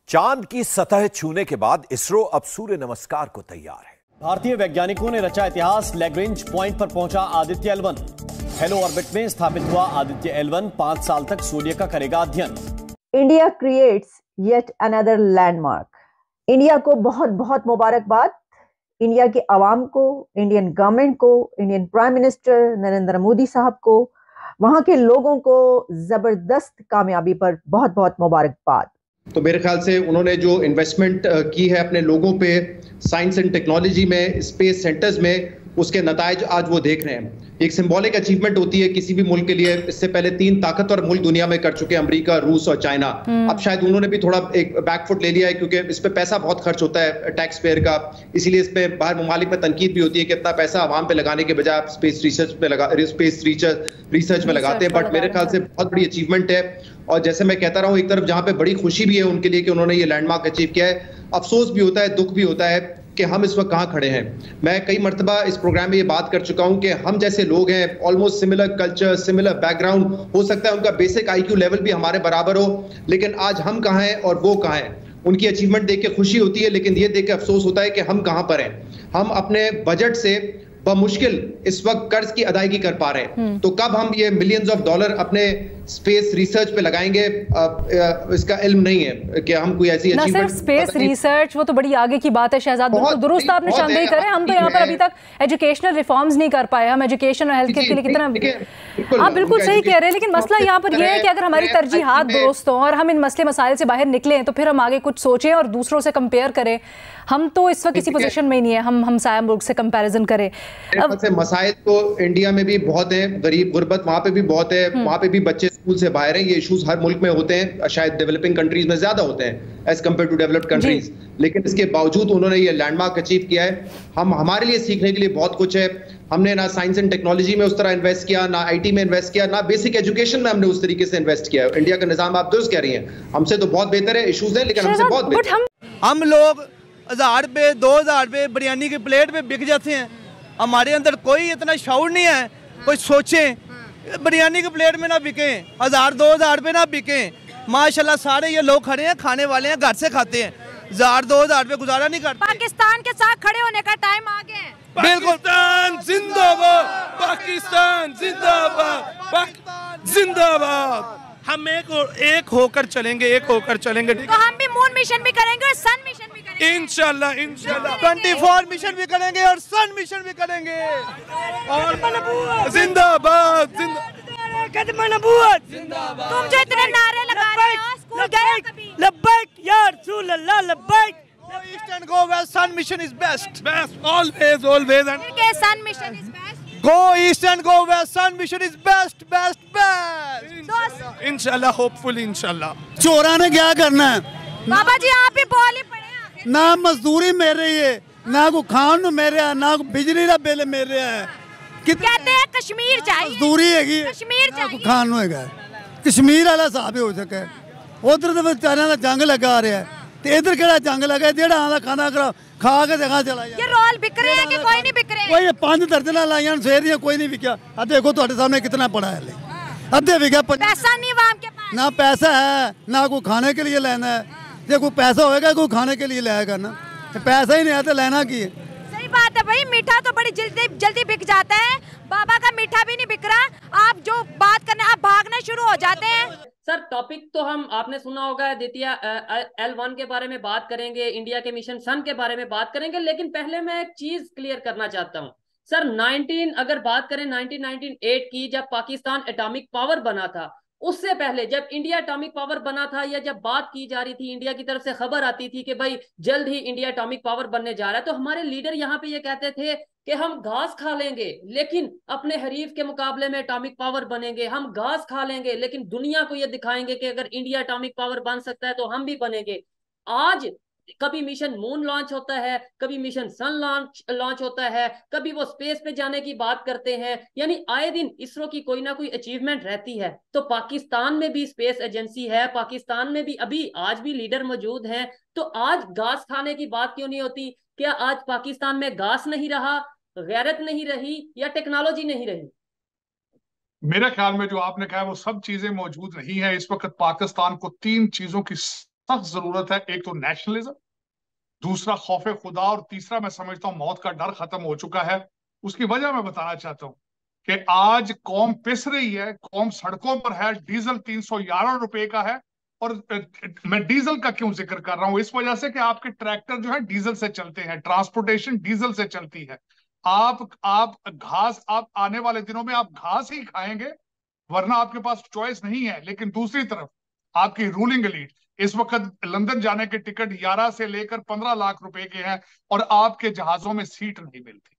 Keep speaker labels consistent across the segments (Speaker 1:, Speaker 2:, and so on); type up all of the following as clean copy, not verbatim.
Speaker 1: चांद की सतह छूने के बाद इसरो अब सूर्य नमस्कार को तैयार है।
Speaker 2: भारतीय वैज्ञानिकों ने रचा इतिहास। लैग्रेंज पॉइंट पर पहुंचा आदित्य L1। हेलो ऑर्बिट में स्थापित हुआ आदित्य L1 5 साल तक सूर्य का करेगा अध्ययन।
Speaker 3: India creates yet another landmark. India को बहुत बहुत मुबारकबाद। इंडिया के अवाम को, इंडियन गवर्नमेंट को, Indian prime minister Narendra Modi साहब को, वहां के लोगों को जबरदस्त कामयाबी पर बहुत बहुत मुबारकबाद।
Speaker 4: तो मेरे ख्याल से उन्होंने जो इन्वेस्टमेंट की है अपने लोगों पे, साइंस एंड टेक्नोलॉजी में, स्पेस सेंटर्स में, उसके नतायज आज वो देख रहे हैं। एक सिंबॉलिक अचीवमेंट होती है किसी भी मुल्क के लिए। इससे पहले 3 ताकतवर मुल्क दुनिया में कर चुके हैं, अमेरिका, रूस और चाइना। अब शायद उन्होंने भी थोड़ा एक बैकफुट ले लिया है, क्योंकि इस पे पैसा बहुत खर्च होता है टैक्स पेयर का। इसीलिए इस पे बाहर ममालिक में तनकीद भी होती है कि इतना पैसा आवाम पे लगाने के बजाय स्पेस रिसर्च में लगाते हैं। बट मेरे ख्याल से बहुत बड़ी अचीवमेंट है। और जैसे मैं कहता रहा हूँ, एक तरफ जहाँ पे बड़ी खुशी भी है उनके लिए कि उन्होंने ये लैंडमार्क अचीव किया है, अफसोस भी होता है, दुख भी होता है कि हम इस वक्त कहाँ खड़े हैं। मैं कई मरतबा इस प्रोग्राम में ये बात कर चुका हूँ कि हम जैसे लोग हैं, almost similar culture, similar background, हो सकता है उनका बेसिक IQ लेवल भी हमारे बराबर हो, लेकिन आज हम कहाँ हैं और वो कहाँ हैं। उनकी अचीवमेंट देख के खुशी होती है, लेकिन ये देख के अफसोस होता है कि हम कहाँ पर हैं। हम अपने बजट से बमुश्किल इस वक्त कर्ज की अदायगी कर पा रहे हैं। तो कब हम ये मिलियंस ऑफ डॉलर अपने स्पेस रिसर्च पे लगाएंगे, इसका इल्म नहीं है कि हम कोई ऐसी
Speaker 5: अचीवमेंट। ना सिर्फ स्पेस रिसर्च, वो तो बड़ी आगे की बात है शहजाद। बिल्कुल दुरुस्त आपने शानदार करें। हम तो यहाँ पर अभी तक एजुकेशनल रिफॉर्म्स नहीं कर पाए। हम एजुकेशन और हेल्थ केयर के लिए कितना, आप बिल्कुल सही कह रहे हैं। लेकिन मसला यहाँ पर यह है कि अगर हमारी तरजीहात दुरुस्त हों और हम इन मसले मसाइल से बाहर निकलें, तो फिर हम आगे कुछ सोचें और दूसरों से कंपेयर करें। हम तो इस वक्त किसी पोजीशन में ही नहीं है हम हमसाया मुल्क से कंपैरिजन करें।
Speaker 4: अब से मसाइल तो इंडिया में भी बहुत है, गरीब गुर्बत वहाँ पे भी बहुत है, वहाँ पे भी बच्चे स्कूल से बाहर हैं। ये इश्यूज हर मुल्क में होते हैं, शायद डेवलपिंग कंट्रीज में ज्यादा होते हैं as compared to developed countries. लेकिन इसके बावजूद उन्होंने ये लैंडमार्क अचीव किया है। हमारे लिए सीखने के लिए बहुत कुछ है। हमने ना साइंस एंड टेक्नोलॉजी में उस तरह इन्वेस्ट किया, ना IT में इन्वेस्ट किया, ना बेसिक एजुकेशन में हमने उस तरीके से इन्वेस्ट किया है। इंडिया का निजाम आप दुरुस्त कह रही हैं, हमसे तो बहुत बेहतर है। इश्यूज है लेकिन हमसे बहुत बेहतर।
Speaker 6: हम लोग 1000 पे 2000 पे बिरयानी की प्लेट पे बिक जाते हैं। हमारे अंदर कोई इतना शौर नहीं है, कोई सोचे बिरयानी की प्लेट में ना बिके, 1000-2000 पे ना बिके। माशाल्लाह सारे ये लोग खड़े हैं, खाने वाले हैं, घर से खाते हैं। 1000-2000 पे गुजारा नहीं करते।
Speaker 7: पाकिस्तान के साथ खड़े होने का टाइम आ गया है।
Speaker 6: पाकिस्तान जिंदाबाद, पाकिस्तान जिंदाबाद, जिंदाबाद। हम एक होकर चलेंगे, एक होकर चलेंगे।
Speaker 7: तो हम भी मून मिशन भी करेंगे और सन मिशन भी करेंगे।
Speaker 6: इंशाल्लाह 24 मिशन भी करेंगे और सन मिशन भी करेंगे। और जिंदाबाद, जिंदाबाद।
Speaker 7: तुम जो इतने नारे लगा रहे हो, स्कूल गए हो कभी?
Speaker 6: लब्बैक या रसूल अल्लाह, लब्बैक। East and go west, sun mission is best, always.
Speaker 7: के sun mission is best.
Speaker 6: Go east and go west, sun mission is best. इंशाल्लाह, होपफुल इंशाल्लाह।
Speaker 8: चोरा ने क्या करना है
Speaker 7: बाबा जी, आप ही बोल ही पड़े।
Speaker 8: ना मजदूरी मेरे है, ना को खान मेरे है, ना बिजली का बिल मेरे है।
Speaker 7: कहते हैं कश्मीर चाहिए,
Speaker 8: मजदूरी है,
Speaker 7: कश्मीर चाहिए,
Speaker 8: खान होएगा। कश्मीर वाला हिसाब हो सके। उधर तो बेचारियां का जंग लगा रहा है, तो इधर केड़ा जंग लगा? जेड़ा आंदा खाना खा के देखा चला जाए।
Speaker 7: ये रोल बिक रहे हैं कि कोई नहीं बिक रहे?
Speaker 8: कोई 5 दर्जन लाइया सवेर दियां, कोई नहीं बिका। अब देखो तुम्हारे सामने कितना पड़ा है, अद्धे बिका।
Speaker 7: पैसा नहीं आवाम के पास,
Speaker 8: ना पैसा है, ना कोई खाने के लिए लेना है। जो कोई पैसा होएगा कोई खाने के लिए लाएगा ना, तो पैसा ही नहीं है तो लेना की है।
Speaker 7: सही बात है भाई, मीठा तो बड़ी जल्दी बिक जाता है। बाबा का मीठा भी नहीं बिक रहा। आप जो बात करने, आप भागना शुरू हो जाते हैं।
Speaker 9: सर टॉपिक तो आपने सुना होगा, आदित्य L1 के बारे में बात करेंगे, इंडिया के मिशन सन के बारे में बात करेंगे। लेकिन पहले मैं एक चीज क्लियर करना चाहता हूँ सर। अगर बात करें 1998 की, जब पाकिस्तान एटॉमिक पावर बना था, उससे पहले जब इंडिया एटॉमिक पावर बना था, या जब बात की जा रही थी, इंडिया की तरफ से खबर आती थी कि भाई जल्द ही इंडिया एटॉमिक पावर बनने जा रहा है, तो हमारे लीडर यहाँ पे ये कहते थे कि हम घास खा लेंगे लेकिन अपने हरीफ के मुकाबले में एटॉमिक पावर बनेंगे। हम घास खा लेंगे लेकिन दुनिया को ये दिखाएंगे कि अगर इंडिया एटॉमिक पावर बन सकता है तो हम भी बनेंगे। आज कभी मिशन मून लॉन्च होता है, कभी मिशन सन लॉन्च होता है, कभी वो स्पेस पे जाने की बात करते हैं। यानी आए दिन इसरो की कोई ना कोई अचीवमेंट रहती है। तो पाकिस्तान में भी स्पेस एजेंसी है, पाकिस्तान में भी अभी आज भी लीडर मौजूद हैं। तो आज घास खाने की बात क्यों नहीं होती? क्या आज पाकिस्तान में घास नहीं रहा, गैरत नहीं रही, या टेक्नोलॉजी नहीं रही?
Speaker 10: मेरे ख्याल में जो आपने कहा वो सब चीजें मौजूद रही हैं। इस वक्त पाकिस्तान को 3 चीजों की सख्त जरूरत है। एक तो नेशनलिज्म, दूसरा खौफ खुदा, और तीसरा मैं समझता हूँ मौत का डर खत्म हो चुका है। उसकी वजह मैं बताना चाहता हूँ कि आज कौम पिस रही है, कौम सड़कों पर है। डीजल 311 रुपए का है। और मैं डीजल का क्यों जिक्र कर रहा हूं? इस वजह से कि आपके ट्रैक्टर जो है डीजल से चलते हैं, ट्रांसपोर्टेशन डीजल से चलती है। आप घास, आप आने वाले दिनों में आप घास ही खाएंगे, वरना आपके पास चॉइस नहीं है। लेकिन दूसरी तरफ आपकी रूलिंग एलीट, इस वक्त लंदन जाने के टिकट 11 से लेकर 15 लाख रुपए के हैं, और आपके जहाजों में सीट नहीं मिलती।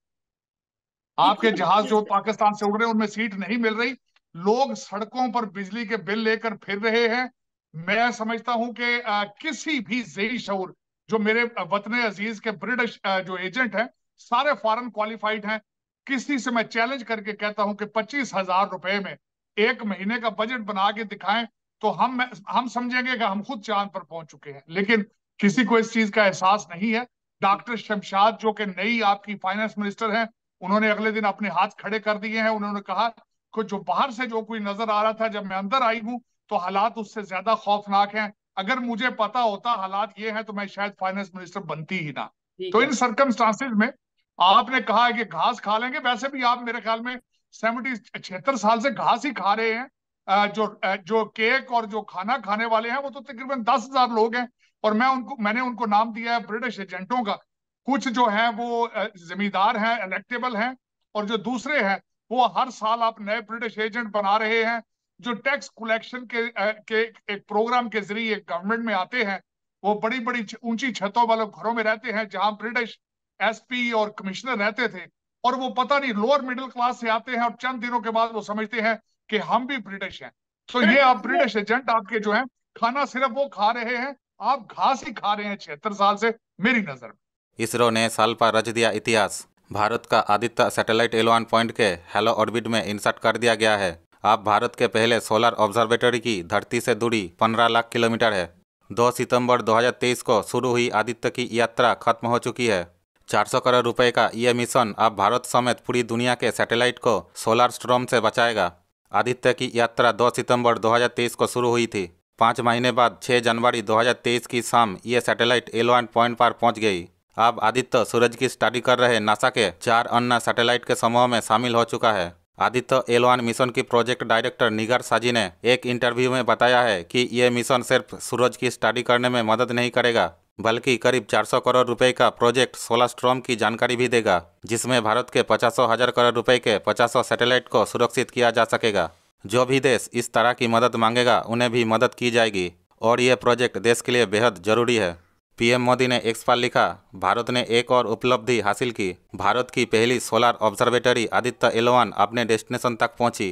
Speaker 10: आपके जहाज जो पाकिस्तान से उड़ रहे हैं उनमें सीट नहीं मिल रही। लोग सड़कों पर बिजली के बिल लेकर फिर रहे हैं। मैं समझता हूं कि किसी भी ज़ेही शऊर, जो मेरे वतन अजीज के ब्रिटिश जो एजेंट हैं सारे फॉरेन क्वालिफाइड हैं, किसी से मैं चैलेंज करके कहता हूं कि 25,000 रुपए में एक महीने का बजट बना के दिखाएं तो हम समझेंगे कि हम खुद चांद पर पहुंच चुके हैं। लेकिन किसी को इस चीज का एहसास नहीं है। डॉक्टर शमशाद जो कि नई आपकी फाइनेंस मिनिस्टर हैं, उन्होंने अगले दिन अपने हाथ खड़े कर दिए हैं। उन्होंने कहा कि जो बाहर से जो कोई नजर आ रहा था, जब मैं अंदर आई हूं तो हालात उससे ज्यादा खौफनाक हैं। अगर मुझे पता होता हालात ये हैं तो मैं शायद फाइनेंस मिनिस्टर बनती ही ना। तो इन सर्कमस्टांसिस में आपने कहा है कि घास खा लेंगे, वैसे भी आप मेरे ख्याल में 76 साल से घास ही खा रहे हैं। जो केक और जो खाना खाने वाले हैं वो तो तकरीबन 10,000 लोग हैं, और मैंने उनको नाम दिया है ब्रिटिश एजेंटों का। कुछ जो है वो जमींदार हैं, इलेक्टेबल हैं, और जो दूसरे हैं वो हर साल आप नए ब्रिटिश एजेंट बना रहे हैं, जो टैक्स कलेक्शन के एक प्रोग्राम के जरिए गवर्नमेंट में आते हैं। वो बड़ी बड़ी ऊंची छतों वाले घरों में रहते हैं जहां ब्रिटिश एसपी और कमिश्नर रहते थे, और वो पता नहीं लोअर मिडिल क्लास से आते हैं, और चंद दिनों के बाद वो समझते हैं कि हम भी ब्रिटिश हैं। तो ये आप ब्रिटिश एजेंट आपके जो हैं, खाना सिर्फ वो खा रहे हैं, आप घास ही खा रहे हैं 76 साल से मेरी नजर में।
Speaker 11: इसरो ने साल पर रच दिया इतिहास। भारत का आदित्य सैटेलाइट L1 पॉइंट के हेलो ऑर्बिट में इंसर्ट कर दिया गया है। अब भारत के पहले सोलर ऑब्जर्वेटरी की धरती से दूरी 15 लाख किलोमीटर है। 2 सितंबर 2023 को शुरू हुई आदित्य की यात्रा खत्म हो चुकी है। 400 करोड़ रुपए का यह मिशन अब भारत समेत पूरी दुनिया के सैटेलाइट को सोलर स्टॉर्म से बचाएगा। आदित्य की यात्रा 2 सितंबर 2023 को शुरू हुई थी। 5 महीने बाद 6 जनवरी 2023 की शाम ये सैटेलाइट L1 पॉइंट पर पहुंच गई। अब आदित्य सूरज की स्टडी कर रहे नासा के 4 अन्य सैटेलाइट के समूह में शामिल हो चुका है। आदित्य L1 मिशन की प्रोजेक्ट डायरेक्टर निगार साजी ने एक इंटरव्यू में बताया है कि यह मिशन सिर्फ सूरज की स्टडी करने में मदद नहीं करेगा, बल्कि करीब 400 करोड़ रुपए का प्रोजेक्ट सोलर स्टॉर्म की जानकारी भी देगा, जिसमें भारत के 50,000 करोड़ रुपए के 50 सैटेलाइट को सुरक्षित किया जा सकेगा। जो भी देश इस तरह की मदद मांगेगा उन्हें भी मदद की जाएगी, और ये प्रोजेक्ट देश के लिए बेहद जरूरी है। पीएम मोदी ने एक्स पर लिखा, भारत ने एक और उपलब्धि हासिल की। भारत की पहली सोलर ऑब्जर्वेटरी आदित्य L1 अपने डेस्टिनेशन तक पहुंची।